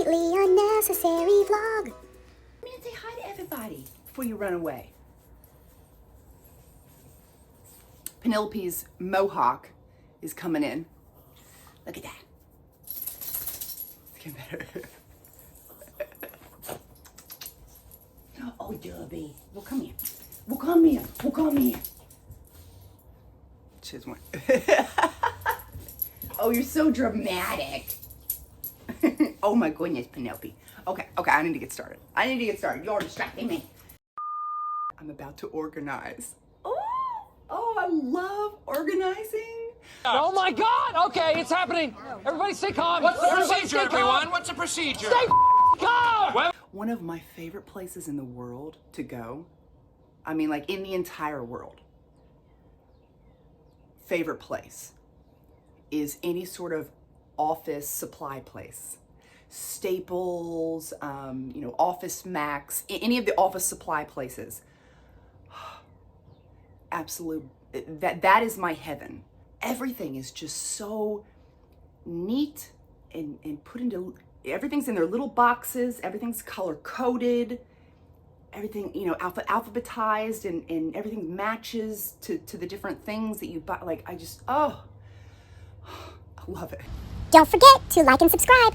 completely unnecessary vlog. Come in and say hi to everybody before you run away. Penelope's mohawk is coming in. Look at that. It's getting better. Oh, Dubby. Well, come here. Well, come here. Well, come here. She's one. Oh, you're so dramatic. Oh my goodness, Penelope. Okay, I need to get started. You're distracting me. I'm about to organize. Oh, I love organizing. Oh my God! Okay, it's happening. Everybody stay calm. What's the Everybody procedure, stay calm. everyone? What's the procedure? Stay calm! One of my favorite places in the world to go, I mean like in the entire world, favorite place is any sort of office supply place. Staples, Office Max, any of the office supply places. Absolute, that is my heaven. Everything is just so neat and put into, everything's in their little boxes, everything's color coded, everything, alphabetized, and everything matches to the different things that you buy. Like, I love it. Don't forget to like and subscribe.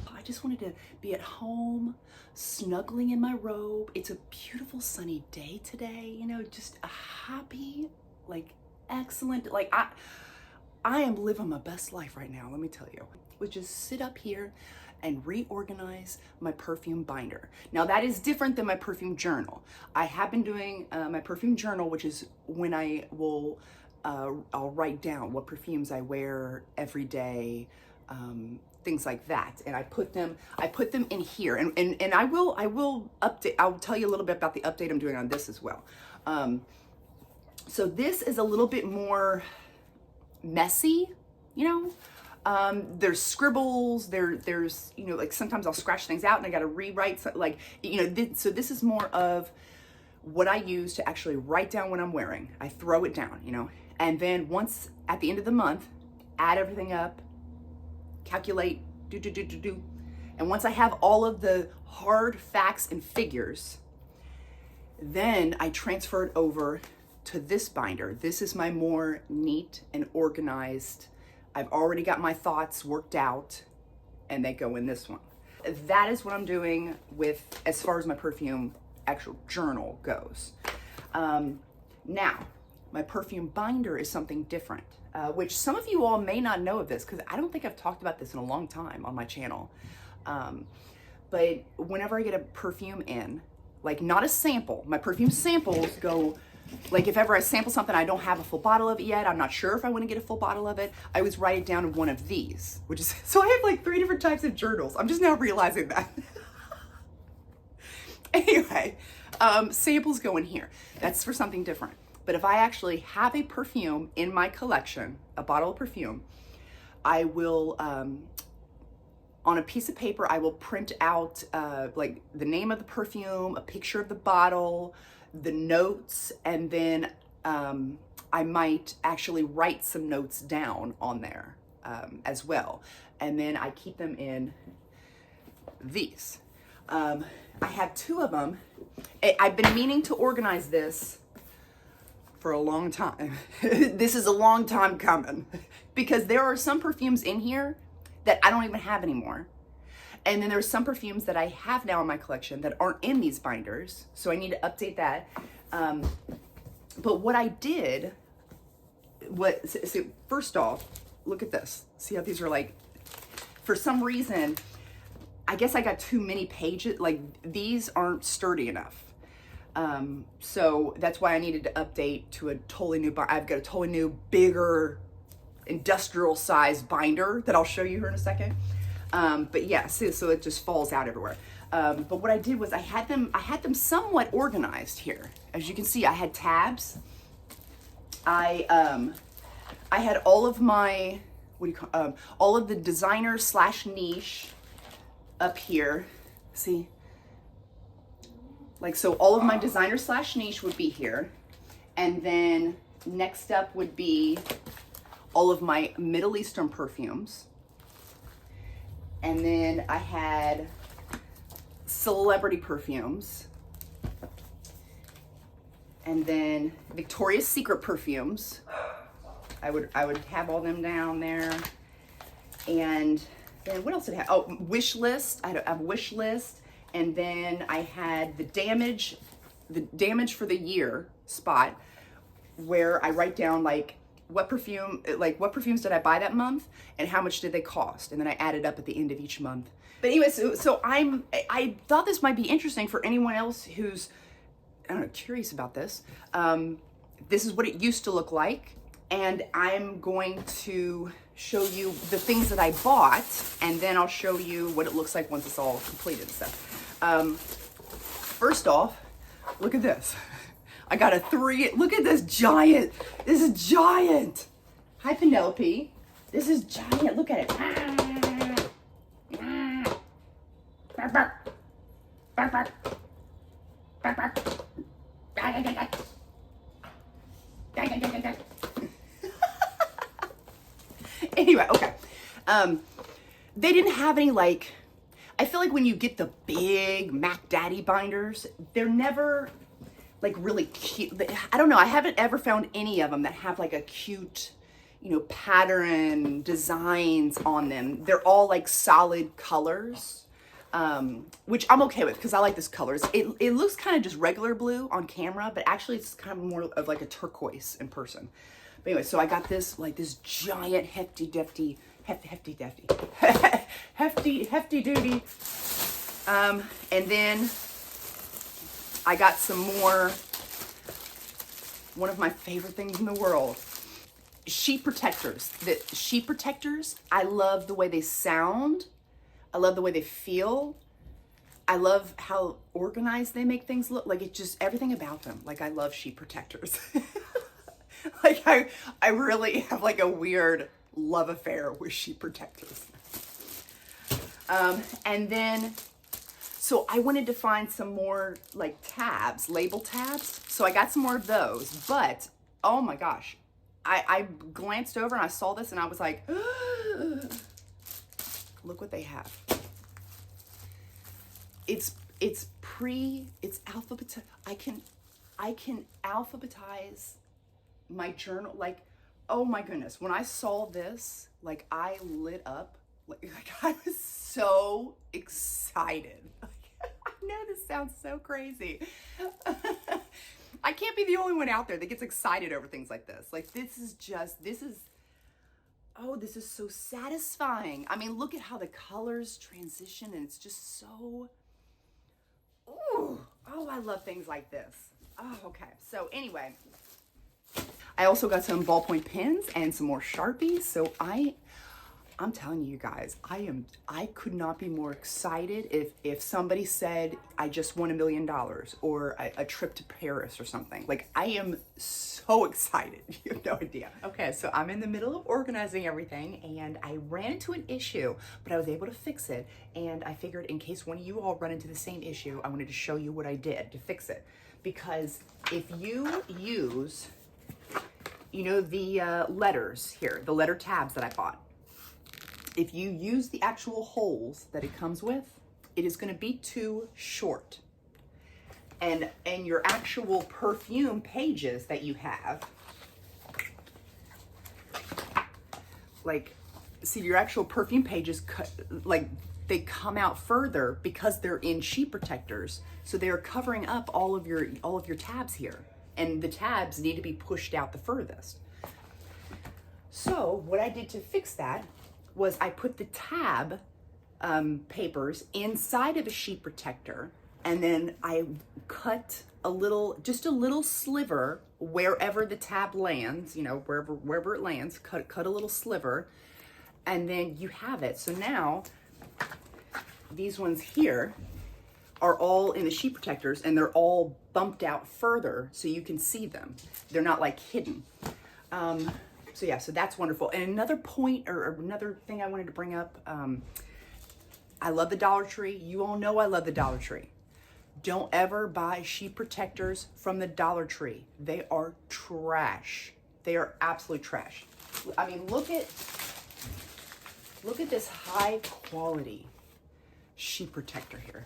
I just wanted to be at home, snuggling in my robe. It's a beautiful sunny day today, just a happy, excellent, I am living my best life right now, let me tell you. Would just sit up here and reorganize my perfume binder. Now that is different than my perfume journal. I have been doing my perfume journal, which is when I will, I'll write down what perfumes I wear every day, things like that. And I put them in here, and I will update, I'll tell you a little bit about the update I'm doing on this as well. So this is a little bit more messy, there's scribbles, there's, sometimes I'll scratch things out and I got to rewrite, so this is more of what I use to actually write down what I'm wearing. I throw it down, and then once at the end of the month, add everything up, calculate, do. And once I have all of the hard facts and figures, then I transfer it over to this binder. This is my more neat and organized. I've already got my thoughts worked out, and they go in this one. That is what I'm doing with, as far as my perfume actual journal goes. Now, my perfume binder is something different, which some of you all may not know of this, because I don't think I've talked about this in a long time on my channel. But whenever I get a perfume in, not a sample, my perfume samples go, if ever I sample something, I don't have a full bottle of it yet, I'm not sure if I want to get a full bottle of it, I always write it down in one of these, which is, so I have 3 different types of journals. I'm just now realizing that. Anyway, samples go in here. That's for something different. But if I actually have a perfume in my collection, a bottle of perfume, I will, on a piece of paper, I will print out the name of the perfume, a picture of the bottle, the notes, and then I might actually write some notes down on there as well. And then I keep them in these. I have 2 of them. I've been meaning to organize this for a long time. This is a long time coming, because there are some perfumes in here that I don't even have anymore. And then there's some perfumes that I have now in my collection that aren't in these binders, so I need to update that. But what I did, first off, look at this. See how these are for some reason, I guess I got too many pages, these aren't sturdy enough. So that's why I needed to update to a totally new, I've got a totally new, bigger, industrial size binder that I'll show you here in a second. But yeah, so it just falls out everywhere. But what I did was I had them somewhat organized here. As you can see, I had tabs. I had all of my, all of the designer / niche up here. See? So all of my designer / niche would be here. And then next up would be all of my Middle Eastern perfumes. And then I had celebrity perfumes. And then Victoria's Secret perfumes. I would have all them down there. And then what else did I have? Oh, wish list. I had a wish list. And then I had the damage for the year spot, where I write down like what perfumes did I buy that month and how much did they cost, and then I add it up at the end of each month. But anyway, so I thought this might be interesting for anyone else who's, I don't know, curious about this. This is what it used to look like, and I'm going to show you the things that I bought, and then I'll show you what it looks like once it's all completed and stuff. First off, look at this. I got a 3, look at this giant. This is giant. Hi, Penelope. This is giant, look at it. Anyway, okay. They didn't have any, like, I feel like when you get the big Mac Daddy binders, they're never like really cute. I don't know. I haven't ever found any of them that have like a cute, you know, pattern designs on them. They're all like solid colors, which I'm okay with because I like this color. It looks kind of just regular blue on camera, but actually it's kind of more of like a turquoise in person. But anyway, so I got this like this giant hefty duty. And then I got some more, one of my favorite things in the world, sheet protectors. The sheet protectors, I love the way they sound. I love the way they feel. I love how organized they make things look. Like, it's just everything about them. Like, I love sheet protectors. Like, I really have like a weird love affair with sheet protectors. And then, so I wanted to find some more like tabs, label tabs. So I got some more of those, but oh my gosh, I glanced over and I saw this and I was like, look what they have. It's alphabetized. I can alphabetize my journal. Like, oh my goodness, when I saw this, like, I lit up. Like I was so excited. Like, I know this sounds so crazy. I can't be the only one out there that gets excited over things like this. Like, this is so satisfying. I mean, look at how the colors transition, and it's just so, oh, I love things like this. Oh, okay. So anyway, I also got some ballpoint pens and some more Sharpies. So I'm telling you guys, I could not be more excited if somebody said, I just won $1 million or a trip to Paris or something. Like, I am so excited. You have no idea. Okay, so I'm in the middle of organizing everything and I ran into an issue, but I was able to fix it. And I figured, in case one of you all run into the same issue, I wanted to show you what I did to fix it. Because if you use, you know, the letters here, the letter tabs that I bought, if you use the actual holes that it comes with, it is going to be too short. And your actual perfume pages that you have, like, see, your actual perfume pages, like, they come out further because they're in sheet protectors. So they're covering up all of your tabs here. And the tabs need to be pushed out the furthest. So what I did to fix that was I put the tab papers inside of a sheet protector, and then I cut just a little sliver wherever the tab lands, you know, wherever it lands, cut a little sliver, and then you have it. So now these ones here are all in the sheet protectors, and they're all bumped out further so you can see them. They're not like hidden. So yeah, so that's wonderful. And another point, or another thing I wanted to bring up, I love the Dollar Tree. You all know I love the Dollar Tree. Don't ever buy sheet protectors from the Dollar Tree. They are trash. They are absolute trash. I mean, look at Look at this high quality sheet protector here.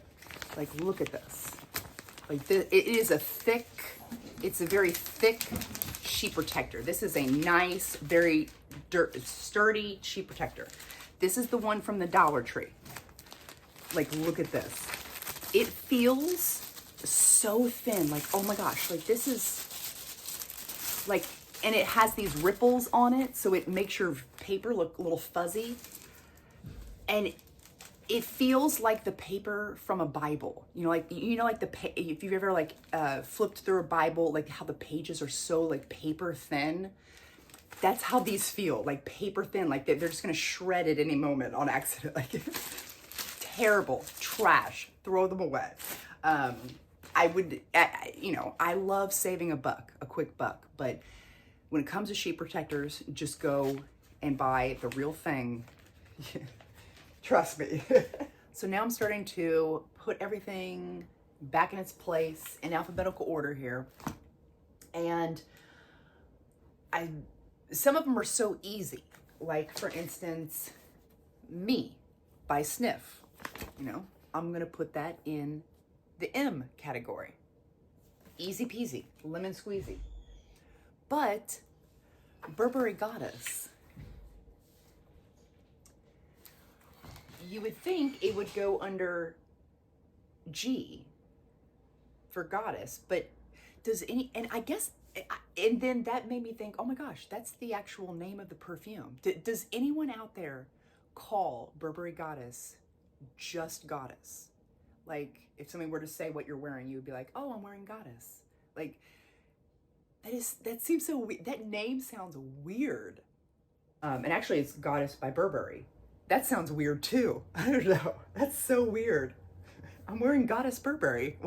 Like, look at this. Like, it is it's a very thick sheet protector. This is a nice, very sturdy sheet protector. This is the one from the Dollar Tree. Like, look at this. It feels so thin. Like, oh my gosh, like this is like, and it has these ripples on it, so it makes your paper look a little fuzzy. And it feels like the paper from a Bible. You know, like if you've ever like flipped through a Bible, like how the pages are so like paper thin. That's how these feel, like paper thin, like they're just gonna shred it any moment on accident. Like, terrible, trash, throw them away. I love saving a quick buck, but when it comes to sheet protectors, just go and buy the real thing. Trust me. So now I'm starting to put everything back in its place in alphabetical order here. And some of them are so easy. Like, for instance, Me by Sniff. You know, I'm gonna put that in the M category. Easy peasy, lemon squeezy. But Burberry Goddess, you would think it would go under G for Goddess, but and I guess, and then that made me think, oh my gosh, that's the actual name of the perfume. Does anyone out there call Burberry Goddess just Goddess? Like, if somebody were to say what you're wearing, you would be like, oh, I'm wearing Goddess. Like, that seems so weird. That name sounds weird. And actually it's Goddess by Burberry. That sounds weird too. I don't know. That's so weird. I'm wearing Goddess Burberry.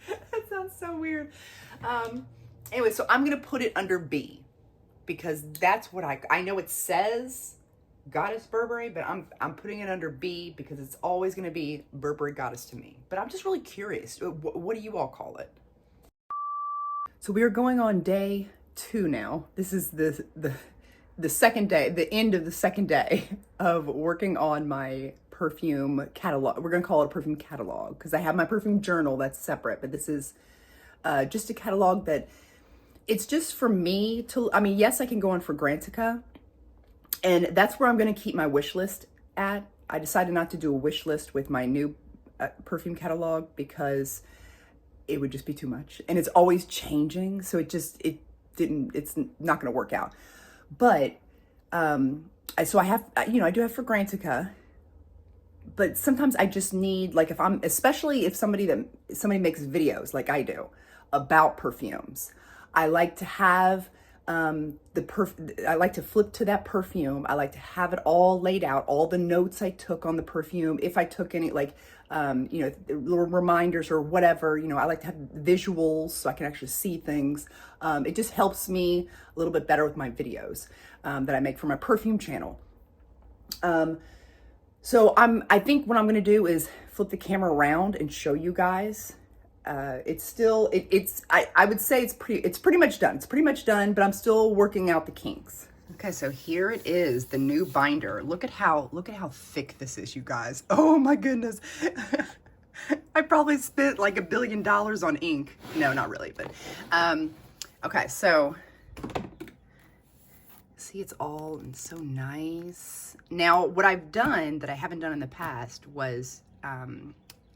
That sounds so weird. Anyway, so I'm gonna put it under B because that's what I know it says Goddess Burberry, but I'm putting it under B because it's always gonna be Burberry Goddess to me. But I'm just really curious. What do you all call it? So we are going on day 2 now. This is the second day, the end of the second day of working on my perfume catalog. We're gonna call it a perfume catalog because I have my perfume journal that's separate, but this is just a catalog that it's just for me to, I mean, yes, I can go on Fragrantica, and that's where I'm gonna keep my wish list at. I decided not to do a wish list with my new perfume catalog because it would just be too much, and it's always changing, so it's not gonna work out. But so I do have Fragrantica, but sometimes I just need, like, especially if somebody makes videos like I do about perfumes, I like to have I like to flip to that perfume. I like to have it all laid out, all the notes I took on the perfume. If I took any, like, little reminders or whatever, I like to have visuals so I can actually see things. It just helps me a little bit better with my videos that I make for my perfume channel. So I think what I'm gonna do is flip the camera around and show you guys. It's still, I would say it's pretty much done. It's pretty much done, but I'm still working out the kinks. Okay, so here it is, the new binder. Look at how thick this is, you guys. Oh my goodness. I probably spent like $1 billion on ink. No, not really, but, okay, so see, it's all so nice. Now, what I've done that I haven't done in the past was,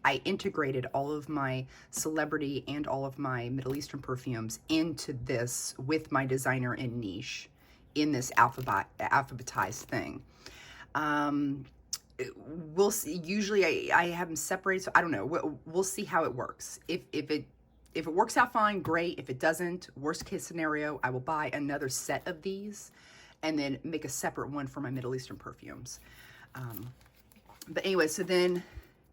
I integrated all of my celebrity and all of my Middle Eastern perfumes into this with my designer in niche in this alphabetized thing. We'll see. Usually I have them separated, so I don't know. We'll see how it works. If it works out fine, great. If it doesn't, worst case scenario, I will buy another set of these and then make a separate one for my Middle Eastern perfumes. But anyway, so then,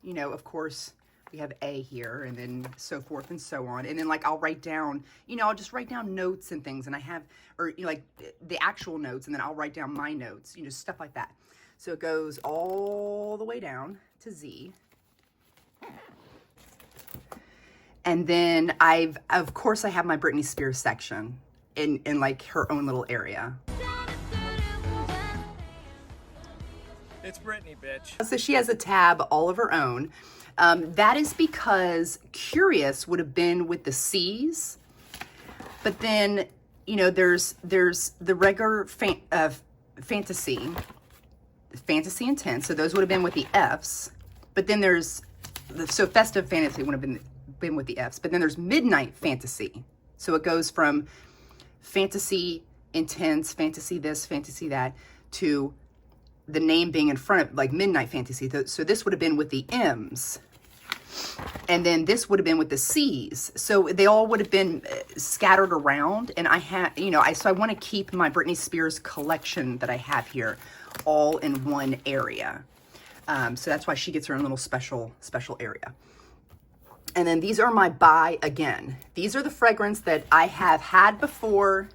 of course, we have A here, and then so forth and so on. And then, like, I'll write down, I'll just write down notes and things, and I have, or, like, the actual notes, and then I'll write down my notes, stuff like that. So it goes all the way down to Z. And then of course, I have my Britney Spears section in like her own little area. It's Brittany, bitch. So she has a tab all of her own. That is because Curious would have been with the C's, but then, you know, there's the regular fantasy intense. So those would have been with the F's, but then there's, so festive fantasy would have been with the F's, but then there's midnight fantasy. So it goes from fantasy intense, fantasy this, fantasy that, to the name being in front of, like, midnight fantasy. So this would have been with the M's, and then this would have been with the C's. So they all would have been scattered around. And I had, you know, so I want to keep my Britney Spears collection that I have here all in one area. So that's why she gets her own little special area. And then these are my buy again. These are the fragrance that I have had before,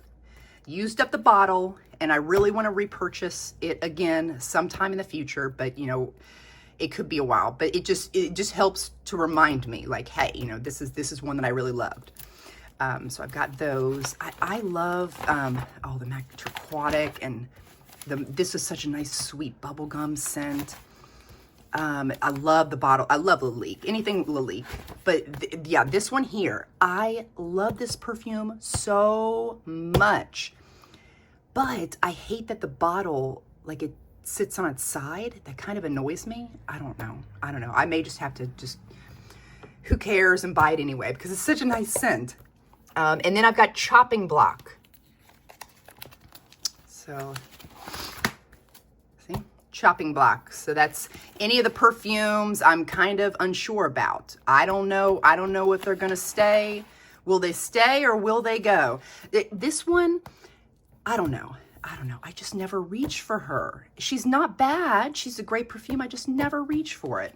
used up the bottle, and I really want to repurchase it again sometime in the future, but you know, it could be a while, but it just helps to remind me, like, hey, you know, this is one that I really loved. So I've got those. I love the MAC Turquoise, and this is such a nice sweet bubblegum scent. I love the bottle. I love Lalique, anything Lalique. But yeah, this one here, I love this perfume so much. But I hate that the bottle, like, it sits on its side. That kind of annoys me. I don't know. I may just have to who cares, and buy it anyway, because it's such a nice scent. And then I've got Chopping Block. So, see? Chopping Block. So that's any of the perfumes I'm kind of unsure about. I don't know if they're going to stay. Will they stay or will they go? This one, I don't know. I just never reach for her. She's not bad. She's a great perfume. I just never reach for it.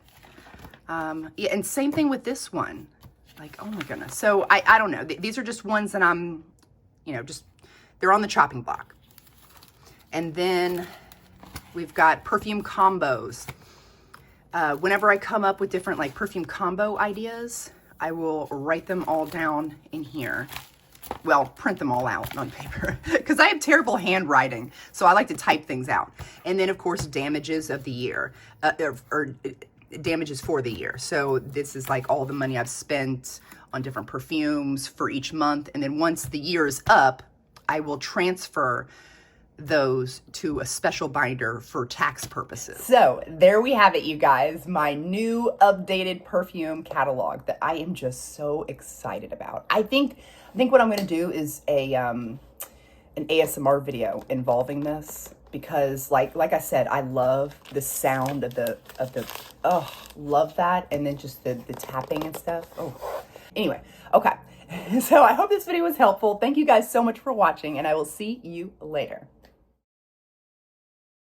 Yeah, and same thing with this one. Like, oh my goodness. So I don't know. These are just ones that I'm, you know, they're on the chopping block. And then we've got perfume combos. Whenever I come up with different, like, perfume combo ideas, I will write them all down in here. Well, print them all out on paper, because I have terrible handwriting, so I like to type things out. And then, of course, damages of the year, or damages for the year. So this is like all the money I've spent on different perfumes for each month. And then once the year is up, I will transfer those to a special binder for tax purposes. So there we have it, you guys, my new updated perfume catalog that I am just so excited about. I think what I'm going to do is an ASMR video involving this, because like I said, I love the sound of the love that, and then just the tapping and stuff. Oh, anyway, okay. So I hope this video was helpful. Thank you guys so much for watching, and I will see you later.